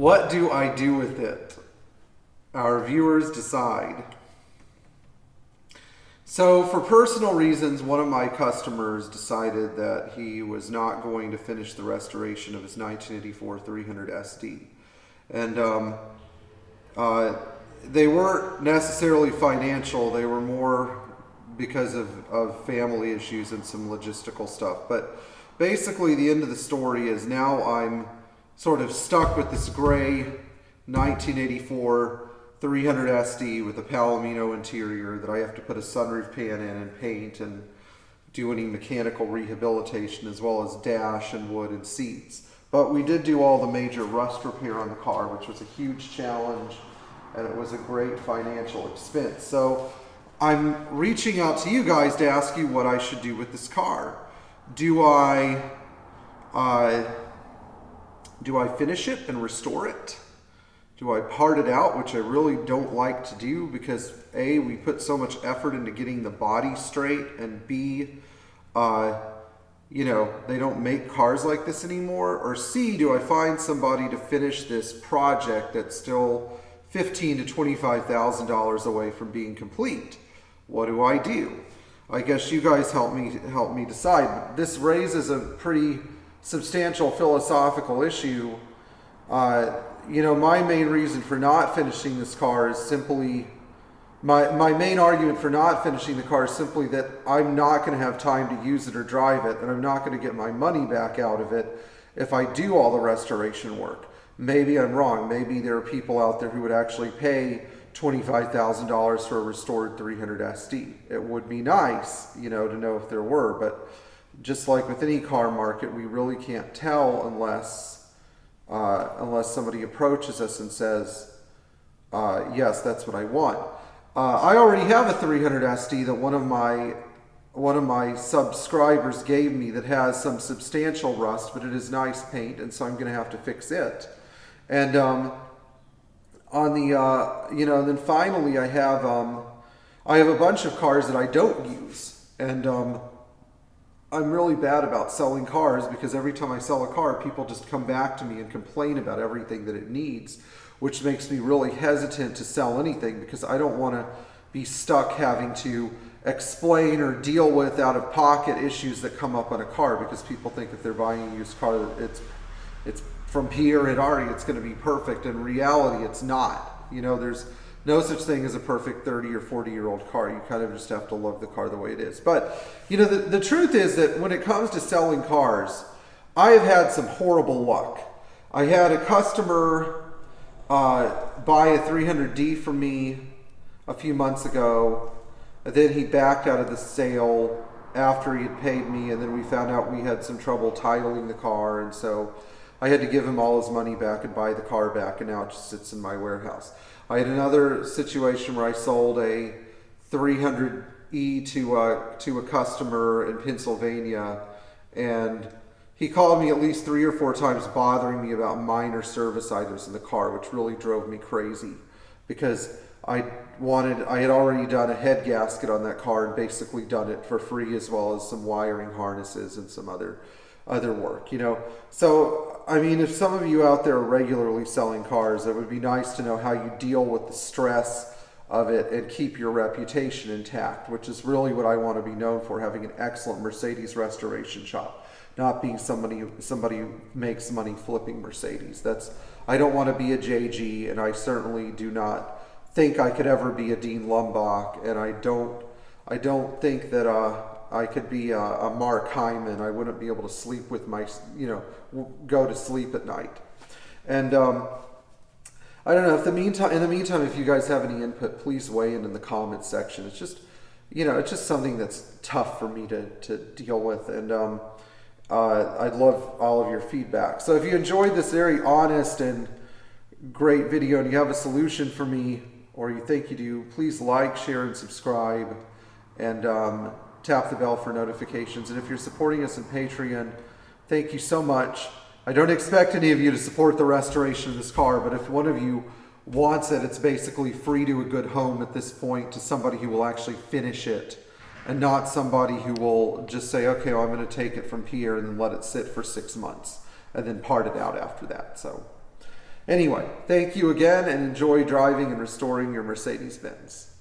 What do I do with it? Our viewers decide. So for personal reasons, one of my customers decided that he was not going to finish the restoration of his 1984 300 SD. And they weren't necessarily financial, they were more because of family issues and some logistical stuff. But basically the end of the story is now I'm sort of stuck with this gray 1984 300 SD with a Palomino interior that I have to put a sunroof pan in and paint and do any mechanical rehabilitation, as well as dash and wood and seats. But we did do all the major rust repair on the car, which was a huge challenge, and it was a great financial expense. So I'm reaching out to you guys to ask you what I should do with this car. Do I finish it and restore it? Do I part it out, which I really don't like to do because A, we put so much effort into getting the body straight, and B, you know, they don't make cars like this anymore. Or C, do I find somebody to finish this project that's still $15,000 to $25,000 away from being complete? What do I do? I guess you guys help me decide. This raises a pretty substantial philosophical issue. You know, my main reason for not finishing this car is simply, my main argument for not finishing the car is simply that I'm not going to have time to use it or drive it, and I'm not going to get my money back out of it if I do all the restoration work. Maybe I'm wrong. Maybe there are people out there who would actually pay $25,000 for a restored 300 SD. It would be nice, you know, to know if there were, but just like with any car market, we really can't tell unless somebody approaches us and says, yes, that's what I want. I already have a 300 SD that one of my subscribers gave me that has some substantial rust, but it is nice paint, and so I'm going to have to fix it. And on the you know, then finally I have a bunch of cars that I don't use, and I'm really bad about selling cars because every time I sell a car, people just come back to me and complain about everything that it needs, which makes me really hesitant to sell anything because I don't want to be stuck having to explain or deal with out-of-pocket issues that come up on a car, because people think if they're buying a used car that it's from Pierre Hedary, it's going to be perfect. In reality, it's not. You know, there's no such thing as a perfect 30 or 40-year-old car. You kind of just have to love the car the way it is. But, you know, the truth is that when it comes to selling cars, I have had some horrible luck. I had a customer buy a 300D from me a few months ago. And then he backed out of the sale after he had paid me, and then we found out we had some trouble titling the car, and so I had to give him all his money back and buy the car back, and now it just sits in my warehouse. I had another situation where I sold a 300E to a customer in Pennsylvania, and he called me at least 3 or 4 times bothering me about minor service items in the car, which really drove me crazy because I had already done a head gasket on that car and basically done it for free, as well as some wiring harnesses and some other work, you know. So, I mean, if some of you out there are regularly selling cars, it would be nice to know how you deal with the stress of it and keep your reputation intact, which is really what I want to be known for, having an excellent Mercedes restoration shop, not being somebody who makes money flipping Mercedes. I don't want to be a JG, and I certainly do not think I could ever be a Dean Lumbach, and I don't think that I could be a Mark Hyman. I wouldn't be able to sleep with go to sleep at night. And I don't know. In the meantime, if you guys have any input, please weigh in the comments section. It's just, it's just something that's tough for me to deal with, and I'd love all of your feedback. So if you enjoyed this very honest and great video and you have a solution for me, or you think you do, please like, share, and subscribe, and tap the bell for notifications. And if you're supporting us on Patreon, thank you so much. I don't expect any of you to support the restoration of this car, but if one of you wants it, it's basically free to a good home at this point, to somebody who will actually finish it, and not somebody who will just say, okay, well, I'm going to take it from Pierre and then let it sit for 6 months and then part it out after that. So Anyway, thank you again and enjoy driving and restoring your Mercedes Benz.